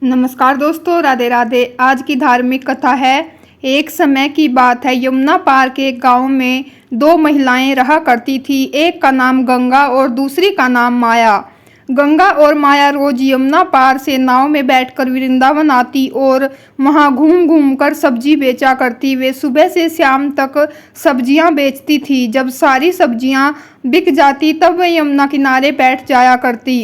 नमस्कार दोस्तों, राधे राधे। आज की धार्मिक कथा है। एक समय की बात है, यमुना पार के एक गांव में दो महिलाएं रहा करती थी। एक का नाम गंगा और दूसरी का नाम माया। गंगा और माया रोज यमुना पार से नाव में बैठकर वृंदावन आती और वहां घूम घूम कर सब्जी बेचा करती। वे सुबह से शाम तक सब्जियां बेचती थी। जब सारी सब्जियां बिक जाती तब वे यमुना किनारे बैठ जाया करती।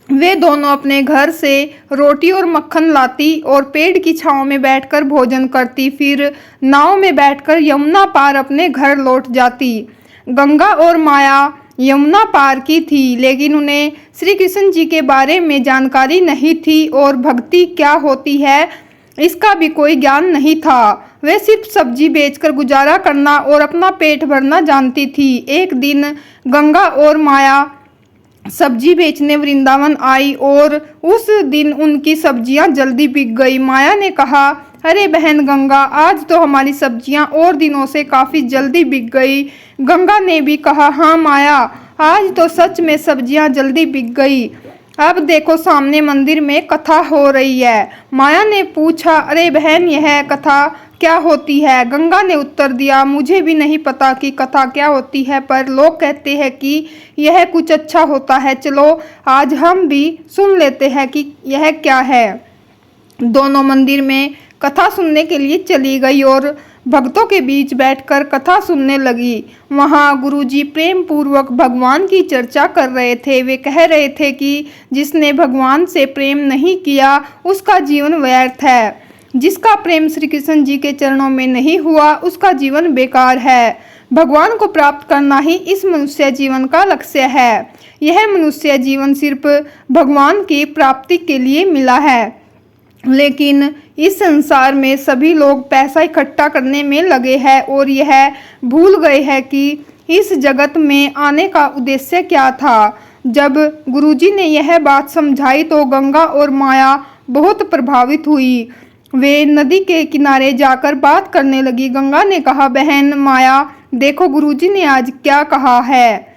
वे दोनों अपने घर से रोटी और मक्खन लाती और पेड़ की छांव में बैठकर भोजन करती। फिर नाव में बैठकर यमुना पार अपने घर लौट जाती। गंगा और माया यमुना पार की थी, लेकिन उन्हें श्री कृष्ण जी के बारे में जानकारी नहीं थी और भक्ति क्या होती है इसका भी कोई ज्ञान नहीं था। वे सिर्फ सब्जी बेचकर गुजारा करना और अपना पेट भरना जानती थी। एक दिन गंगा और माया सब्जी बेचने वृंदावन आई और उस दिन उनकी सब्जियां जल्दी बिक गई। माया ने कहा, अरे बहन गंगा, आज तो हमारी सब्जियां और दिनों से काफ़ी जल्दी बिक गई। गंगा ने भी कहा, हाँ माया, आज तो सच में सब्जियां जल्दी बिक गई। अब देखो सामने मंदिर में कथा हो रही है। माया ने पूछा, अरे बहन, यह कथा क्या होती है? गंगा ने उत्तर दिया, मुझे भी नहीं पता कि कथा क्या होती है, पर लोग कहते हैं कि यह कुछ अच्छा होता है। चलो आज हम भी सुन लेते हैं कि यह क्या है। दोनों मंदिर में कथा सुनने के लिए चली गई और भक्तों के बीच बैठकर कथा सुनने लगी। वहाँ गुरुजी प्रेम पूर्वक भगवान की चर्चा कर रहे थे। वे कह रहे थे कि जिसने भगवान से प्रेम नहीं किया उसका जीवन व्यर्थ है। जिसका प्रेम श्री कृष्ण जी के चरणों में नहीं हुआ उसका जीवन बेकार है। भगवान को प्राप्त करना ही इस मनुष्य जीवन का लक्ष्य है। यह मनुष्य जीवन सिर्फ भगवान की प्राप्ति के लिए मिला है। लेकिन इस संसार में सभी लोग पैसा इकट्ठा करने में लगे हैं और यह भूल गए हैं कि इस जगत में आने का उद्देश्य क्या था। जब गुरुजी ने यह बात समझाई तो गंगा और माया बहुत प्रभावित हुई। वे नदी के किनारे जाकर बात करने लगी। गंगा ने कहा, बहन माया, देखो गुरुजी ने आज क्या कहा है।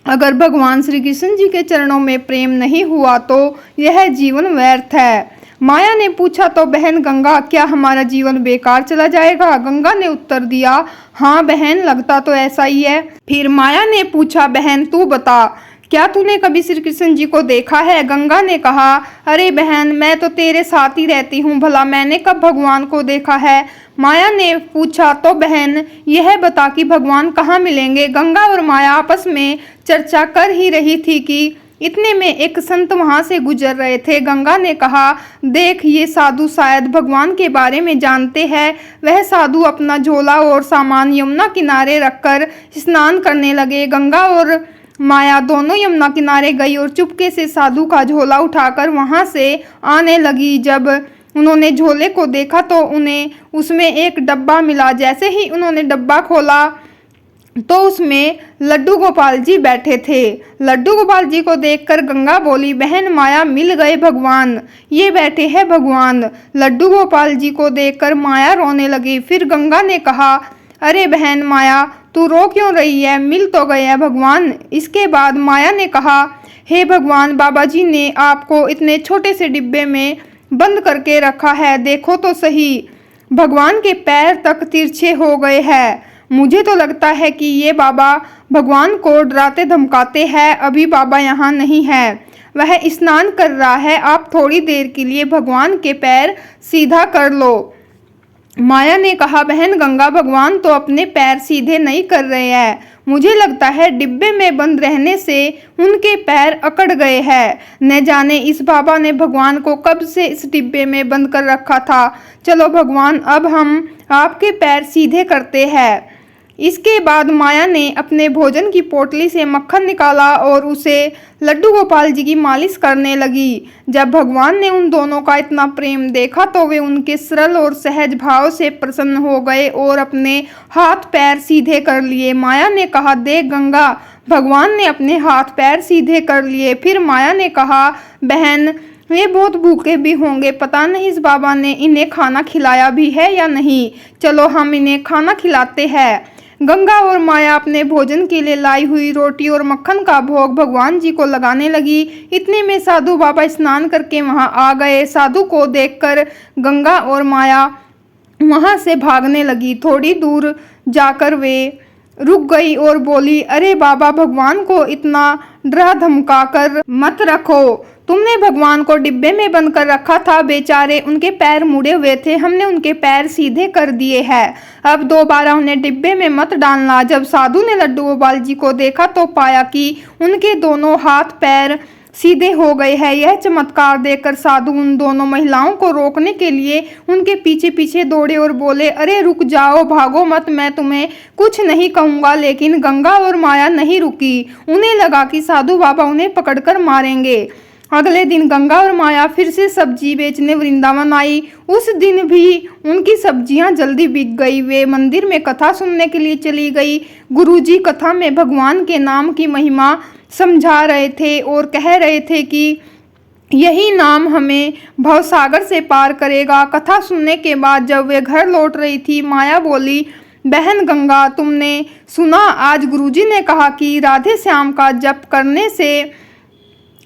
अगर भगवान श्री कृष्ण जी के चरणों में प्रेम नहीं हुआ तो यह जीवन व्यर्थ है। माया ने पूछा, तो बहन गंगा, क्या हमारा जीवन बेकार चला जाएगा? गंगा ने उत्तर दिया, हाँ बहन, लगता तो ऐसा ही है। फिर माया ने पूछा, बहन तू बता, क्या तूने कभी श्री कृष्ण जी को देखा है? गंगा ने कहा, अरे बहन, मैं तो तेरे साथ ही रहती हूँ, भला मैंने कब भगवान को देखा है? माया ने पूछा, तो बहन यह बता कि भगवान कहाँ मिलेंगे? गंगा और माया आपस में चर्चा कर ही रही थी कि इतने में एक संत वहां से गुजर रहे थे। गंगा ने कहा, देख, ये साधु शायद भगवान के बारे में जानते हैं। वह साधु अपना झोला और सामान यमुना किनारे रखकर स्नान करने लगे। गंगा और माया दोनों यमुना किनारे गई और चुपके से साधु का झोला उठाकर वहां से आने लगी। जब उन्होंने झोले को देखा तो उन्हें उसमें एक डब्बा मिला। जैसे ही उन्होंने डब्बा खोला तो उसमें लड्डू गोपाल जी बैठे थे। लड्डू गोपाल जी को देखकर गंगा बोली, बहन माया, मिल गए भगवान, ये बैठे हैं भगवान। लड्डू गोपाल जी को देखकर माया रोने लगी। फिर गंगा ने कहा, अरे बहन माया, तू रो क्यों रही है? मिल तो गए हैं भगवान। इसके बाद माया ने कहा, हे भगवान, बाबा जी ने आपको इतने छोटे से डिब्बे में बंद करके रखा है, देखो तो सही, भगवान के पैर तक तिरछे हो गए हैं। मुझे तो लगता है कि ये बाबा भगवान को डराते धमकाते हैं। अभी बाबा यहाँ नहीं है, वह स्नान कर रहा है। आप थोड़ी देर के लिए भगवान के पैर सीधा कर लो। माया ने कहा, बहन गंगा, भगवान तो अपने पैर सीधे नहीं कर रहे हैं। मुझे लगता है डिब्बे में बंद रहने से उनके पैर अकड़ गए हैं। न जाने इस बाबा ने भगवान को कब से इस डिब्बे में बंद कर रखा था। चलो भगवान, अब हम आपके पैर सीधे करते हैं। इसके बाद माया ने अपने भोजन की पोटली से मक्खन निकाला और उसे लड्डू गोपाल जी की मालिश करने लगी। जब भगवान ने उन दोनों का इतना प्रेम देखा तो वे उनके सरल और सहज भाव से प्रसन्न हो गए और अपने हाथ पैर सीधे कर लिए। माया ने कहा, देख गंगा, भगवान ने अपने हाथ पैर सीधे कर लिए। फिर माया ने कहा, बहन, वे बहुत भूखे भी होंगे, पता नहीं इस बाबा ने इन्हें खाना खिलाया भी है या नहीं। चलो हम इन्हें खाना खिलाते हैं। गंगा और माया अपने भोजन के लिए लाई हुई रोटी और मक्खन का भोग भगवान जी को लगाने लगी। इतने में साधु बाबा स्नान करके वहां आ गए। साधु को देखकर गंगा और माया वहां से भागने लगी। थोड़ी दूर जाकर वे रुक गई और बोली, अरे बाबा, भगवान को इतना डरा धमका कर मत रखो। तुमने भगवान को डिब्बे में बंद कर रखा था। बेचारे, उनके पैर मुड़े हुए थे, हमने उनके पैर सीधे कर दिए हैं। अब दोबारा उन्हें डिब्बे में मत डालना। जब साधु ने लड्डू गोपाल जी को देखा तो पाया कि उनके दोनों हाथ पैर सीधे हो गए हैं। यह चमत्कार देखकर साधु उन दोनों महिलाओं को रोकने के लिए उनके पीछे पीछे दौड़े और बोले, अरे रुक जाओ, भागो मत, मैं तुम्हें कुछ नहीं कहूँगा। लेकिन गंगा और माया नहीं रुकी। उन्हें लगा कि साधु बाबा उन्हें पकड़कर मारेंगे। अगले दिन गंगा और माया फिर से सब्जी बेचने वृंदावन आई। उस दिन भी उनकी सब्जियां जल्दी बिक गई। वे मंदिर में कथा सुनने के लिए चली गई। गुरुजी कथा में भगवान के नाम की महिमा समझा रहे थे और कह रहे थे कि यही नाम हमें भवसागर से पार करेगा। कथा सुनने के बाद जब वे घर लौट रही थी, माया बोली, बहन गंगा, तुमने सुना, आज गुरुजी ने कहा कि राधे श्याम का जप करने से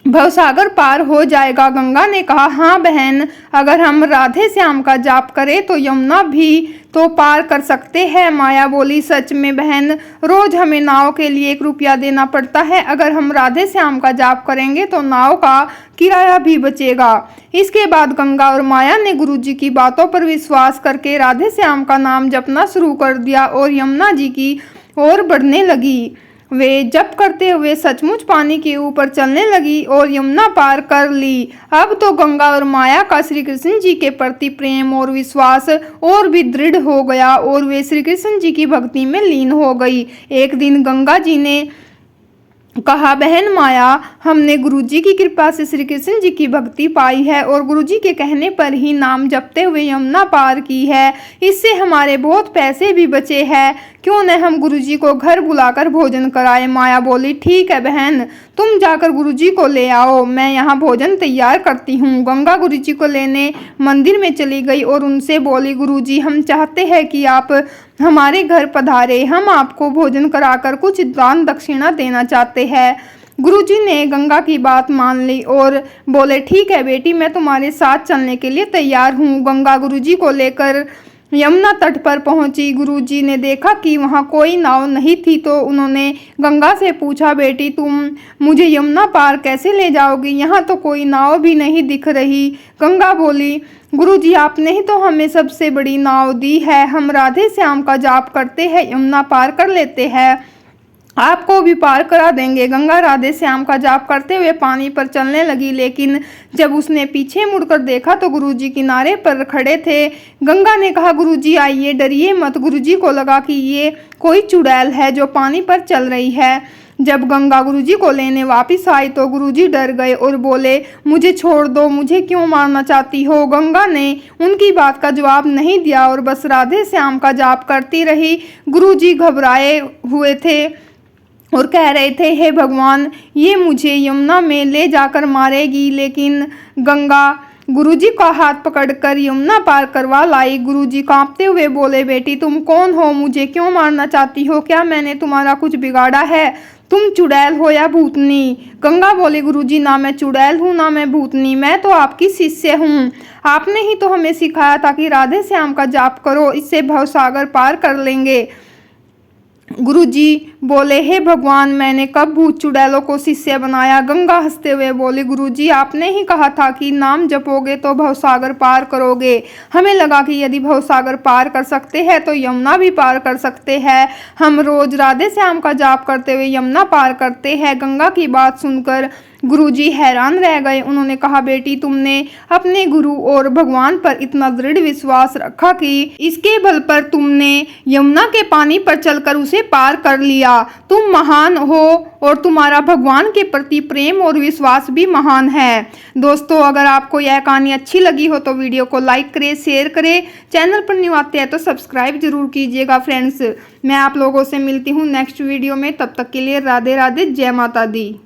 भवसागर पार हो जाएगा। गंगा ने कहा, हाँ बहन, अगर हम राधे श्याम का जाप करें तो यमुना भी तो पार कर सकते हैं। माया बोली, सच में बहन, रोज हमें नाव के लिए 1 रुपया देना पड़ता है। अगर हम राधे श्याम का जाप करेंगे तो नाव का किराया भी बचेगा। इसके बाद गंगा और माया ने गुरुजी की बातों पर विश्वास करके राधे श्याम का नाम जपना शुरू कर दिया और यमुना जी की ओर बढ़ने लगी। वे जप करते हुए सचमुच पानी के ऊपर चलने लगी और यमुना पार कर ली। अब तो गंगा और माया का श्री कृष्ण जी के प्रति प्रेम और विश्वास और भी दृढ़ हो गया और वे श्री कृष्ण जी की भक्ति में लीन हो गई। एक दिन गंगा जी ने कहा, बहन माया, हमने गुरुजी की कृपा से श्री कृष्ण जी की भक्ति पाई है और गुरुजी के कहने पर ही नाम जपते हुए यमुना पार की है। इससे हमारे बहुत पैसे भी बचे हैं। क्यों न हम गुरुजी को घर बुलाकर भोजन कराएं। माया बोली, ठीक है बहन, तुम जाकर गुरुजी को ले आओ, मैं यहाँ भोजन तैयार करती हूँ। गंगा गुरुजी को लेने मंदिर में चली गई और उनसे बोली, गुरुजी, हम चाहते हैं कि आप हमारे घर पधारे। हम आपको भोजन कराकर कुछ दान दक्षिणा देना चाहते हैं। गुरुजी ने गंगा की बात मान ली और बोले, ठीक है बेटी, मैं तुम्हारे साथ चलने के लिए तैयार हूँ। गंगा गुरुजी को लेकर यमुना तट पर पहुंची। गुरुजी ने देखा कि वहां कोई नाव नहीं थी तो उन्होंने गंगा से पूछा, बेटी, तुम मुझे यमुना पार कैसे ले जाओगी? यहाँ तो कोई नाव भी नहीं दिख रही। गंगा बोली, गुरुजी, आपने ही तो हमें सबसे बड़ी नाव दी है। हम राधे श्याम का जाप करते हैं, यमुना पार कर लेते हैं, आपको भी पार करा देंगे। गंगा राधे श्याम का जाप करते हुए पानी पर चलने लगी, लेकिन जब उसने पीछे मुड़कर देखा तो गुरुजी किनारे पर खड़े थे। गंगा ने कहा, गुरुजी आइए, डरिए मत। गुरुजी को लगा कि ये कोई चुड़ैल है जो पानी पर चल रही है। जब गंगा गुरुजी को लेने वापस आई तो गुरुजी डर गए और बोले, मुझे छोड़ दो, मुझे क्यों मारना चाहती हो? गंगा ने उनकी बात का जवाब नहीं दिया और बस राधे श्याम का जाप करती रही। गुरुजी घबराए हुए थे और कह रहे थे, हे भगवान, ये मुझे यमुना में ले जाकर मारेगी। लेकिन गंगा गुरुजी का हाथ पकड़कर यमुना पार करवा लाई। गुरुजी कांपते हुए बोले, बेटी, तुम कौन हो? मुझे क्यों मारना चाहती हो? क्या मैंने तुम्हारा कुछ बिगाड़ा है? तुम चुड़ैल हो या भूतनी? गंगा बोली, गुरुजी, ना मैं चुड़ैल हूँ ना मैं भूतनी, मैं तो आपकी शिष्य हूँ। आपने ही तो हमें सिखाया था कि राधे श्याम का जाप करो, इससे भवसागर पार कर लेंगे। गुरुजी बोले, हे भगवान, मैंने कब भूत चुड़ैलों को शिष्य बनाया? गंगा हंसते हुए बोली, गुरुजी, आपने ही कहा था कि नाम जपोगे तो भवसागर पार करोगे। हमें लगा कि यदि भवसागर पार कर सकते हैं तो यमुना भी पार कर सकते हैं। हम रोज राधे श्याम का जाप करते हुए यमुना पार करते हैं। गंगा की बात सुनकर गुरुजी हैरान रह गए। उन्होंने कहा, बेटी, तुमने अपने गुरु और भगवान पर इतना दृढ़ विश्वास रखा कि इसके बल पर तुमने यमुना के पानी पर चलकर उसे पार कर लिया। तुम महान हो और तुम्हारा भगवान के प्रति प्रेम और विश्वास भी महान है। दोस्तों, अगर आपको यह कहानी अच्छी लगी हो तो वीडियो को लाइक करें, शेयर करें। चैनल पर न्यू आते हैं तो सब्सक्राइब जरूर कीजिएगा। फ्रेंड्स, मैं आप लोगों से मिलती हूँ नेक्स्ट वीडियो में। तब तक के लिए राधे राधे, जय माता दी।